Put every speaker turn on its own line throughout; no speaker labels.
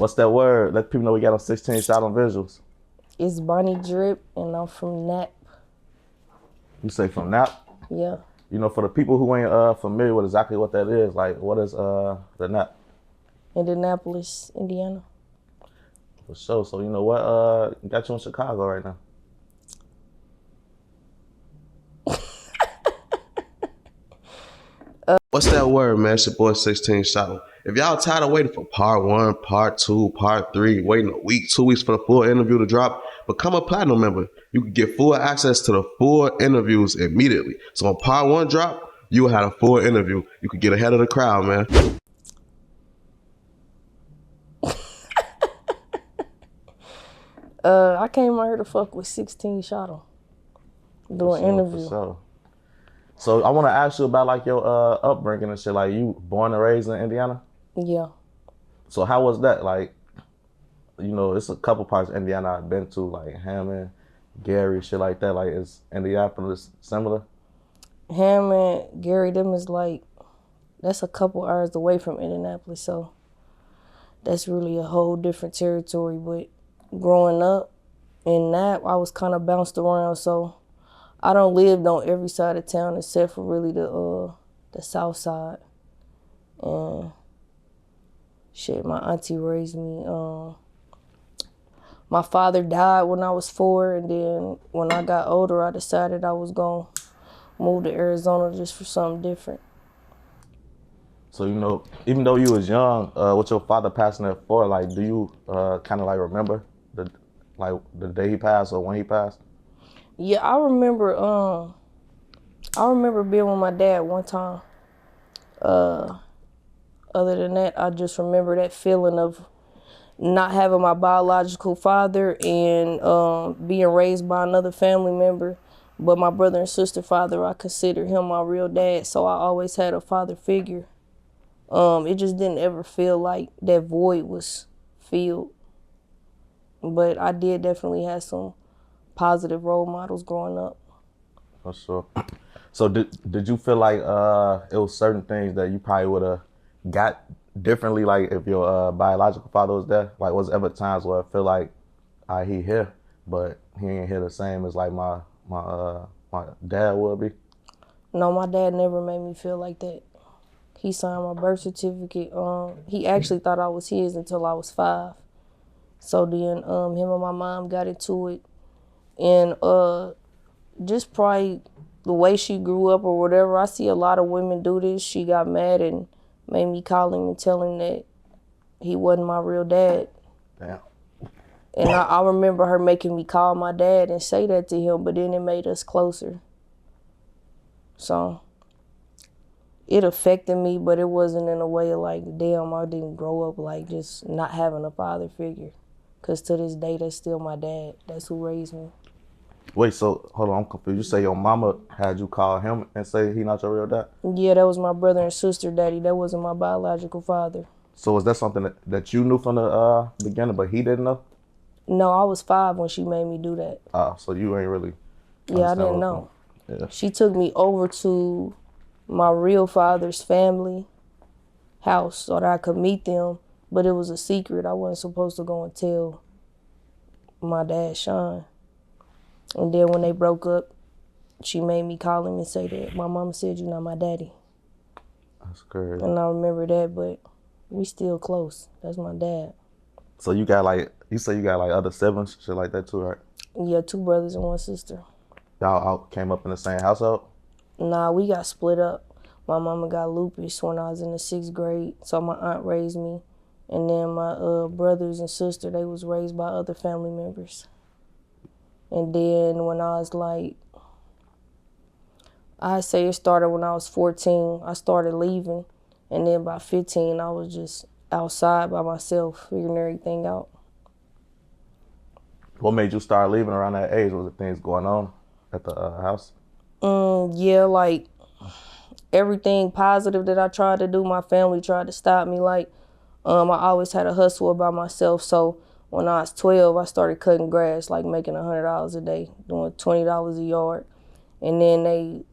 What's that word? Let people know we got on 16 shot on Visualz.
It's Bonni Drip, and I'm from Nap.
You say from Nap?
Yeah.
You know, for the people who ain't familiar with exactly what that is, like, what is the Nap?
Indianapolis, Indiana.
For sure. So, you know what got you in Chicago right now?
What's that word, man? It's your boy 16 Shot. If y'all tired of waiting for part 1, part 2, part 3, waiting a week, 2 weeks for the full interview to drop, become a platinum member. You can get full access to the full interviews immediately. So when part 1 drop, you will have a full interview. You can get ahead of the crowd, man.
I came out here to fuck with 16 Shot. Do an interview.
So I want to ask you about like your upbringing and shit. Like, you born and raised in Indiana?
Yeah.
So how was that? Like, you know, it's a couple parts of Indiana I've been to, like Hammond, Gary, shit like that. Like, is Indianapolis similar?
Hammond, Gary, them is like, that's a couple hours away from Indianapolis, so that's really a whole different territory. But growing up in Nap, I was kind of bounced around, so I don't live on every side of town except for really the south side. And shit, my auntie raised me. My father died when I was 4, and then when I got older, I decided I was gonna move to Arizona just for something different.
So, you know, even though you was young, with your father passing at 4, like, do you kind of like remember the day he passed or when he passed?
Yeah, I remember being with my dad one time. Other than that, I just remember that feeling of not having my biological father and being raised by another family member. But my brother and sister father, I consider him my real dad, so I always had a father figure. It just didn't ever feel like that void was filled. But I did definitely have some positive role models growing up.
For sure. So did you feel like it was certain things that you probably would have got differently, like if your biological father was there? Like, was there ever times where I feel like he here, but he ain't here the same as like my dad would be?
No, my dad never made me feel like that. He signed my birth certificate. He actually thought I was his until I was 5. So then him and my mom got into it. And just probably the way she grew up or whatever, I see a lot of women do this. She got mad and made me call him and tell him that he wasn't my real dad.
Damn.
And I remember her making me call my dad and say that to him, but then it made us closer. So it affected me, but it wasn't in a way of like, damn, I didn't grow up like just not having a father figure. Because to this day, that's still my dad. That's who raised me.
Wait, so hold on, I'm confused. You say your mama had you call him and say he not your real dad?
Yeah, that was my brother and sister daddy. That wasn't my biological father.
So was that something that you knew from the beginning, but he didn't know?
No, I was 5 when she made me do that.
Oh, so you ain't really...
Yeah, I didn't know.
Yeah.
She took me over to my real father's family house so that I could meet them, but it was a secret. I wasn't supposed to go and tell my dad, Sean. And then when they broke up, she made me call him and say that my mama said you're not my daddy.
That's crazy.
And I remember that, but we still close. That's my dad.
So you got like, you say you got like other siblings, shit like that too, right?
Yeah, 2 brothers and 1 sister.
Y'all all came up in the same household?
Nah, we got split up. My mama got lupus when I was in the 6th grade, so my aunt raised me. And then my brothers and sister, they was raised by other family members. And then when I was like, I say it started when I was 14, I started leaving. And then by 15, I was just outside by myself, figuring everything out.
What made you start leaving around that age? Was it things going on at the house?
Yeah, like everything positive that I tried to do, my family tried to stop me. Like, I always had a hustle about myself. So when I was 12, I started cutting grass, like making $100 a day, doing $20 a yard. And then they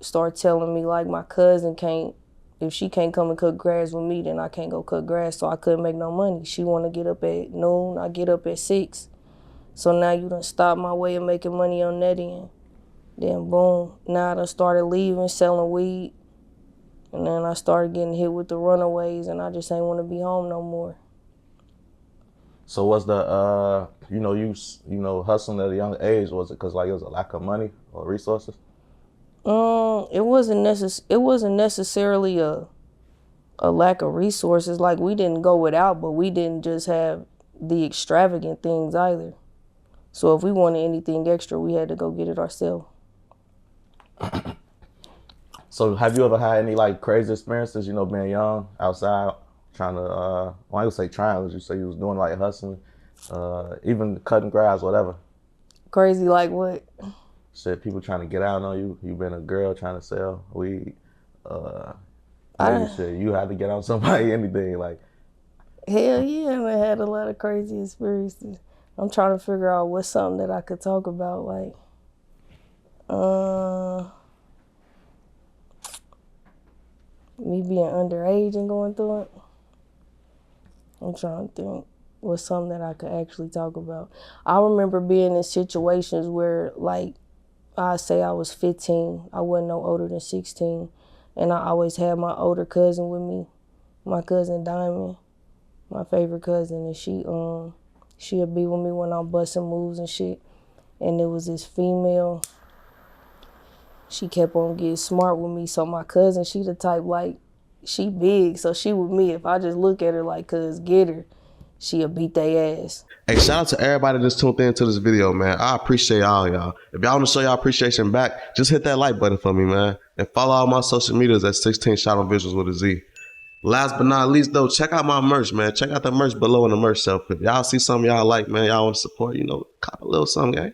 started telling me like my cousin can't if she can't come and cut grass with me, then I can't go cut grass, so I couldn't make no money. She want to get up at noon, I get up at 6. So now you done stopped my way of making money on that end. Then boom, now I done started leaving, selling weed. And then I started getting hit with the runaways, and I just ain't want to be home no more.
So was the you hustling at a young age? Was it because like it was a lack of money or resources?
It wasn't necessarily a lack of resources. Like, we didn't go without, but we didn't just have the extravagant things either. So if we wanted anything extra, we had to go get it ourselves.
So have you ever had any like crazy experiences, being young, outside, trying to, well, I would say trying, as you say you was doing like hustling, even cutting grass, whatever.
Crazy like what?
Shit, people trying to get out on you. You been a girl trying to sell weed. You had to get on somebody, anything like.
Hell yeah, I had a lot of crazy experiences. I'm trying to figure out what's something that I could talk about, like, me being underage and going through it. I'm trying to think what's something that I could actually talk about. I remember being in situations where, like, I say I was 15, I wasn't no older than 16, and I always had my older cousin with me, my cousin Diamond, my favorite cousin, and she'll be with me when I'm busting moves and shit. And it was this female, she kept on getting smart with me. So my cousin, she the type, like, she big, so she with me. If I just look at her like, cuz get her, she'll beat they ass.
Hey, shout out to everybody that's tuned into this video, man. I appreciate all y'all. If y'all want to show y'all appreciation back, just hit that like button for me, man. And follow all my social medias at 16 Shot on Visualz with a Z. Last but not least, though, check out my merch, man. Check out the merch below in the merch shelf. If y'all see something y'all like, man, y'all want to support, cop a little something, gang.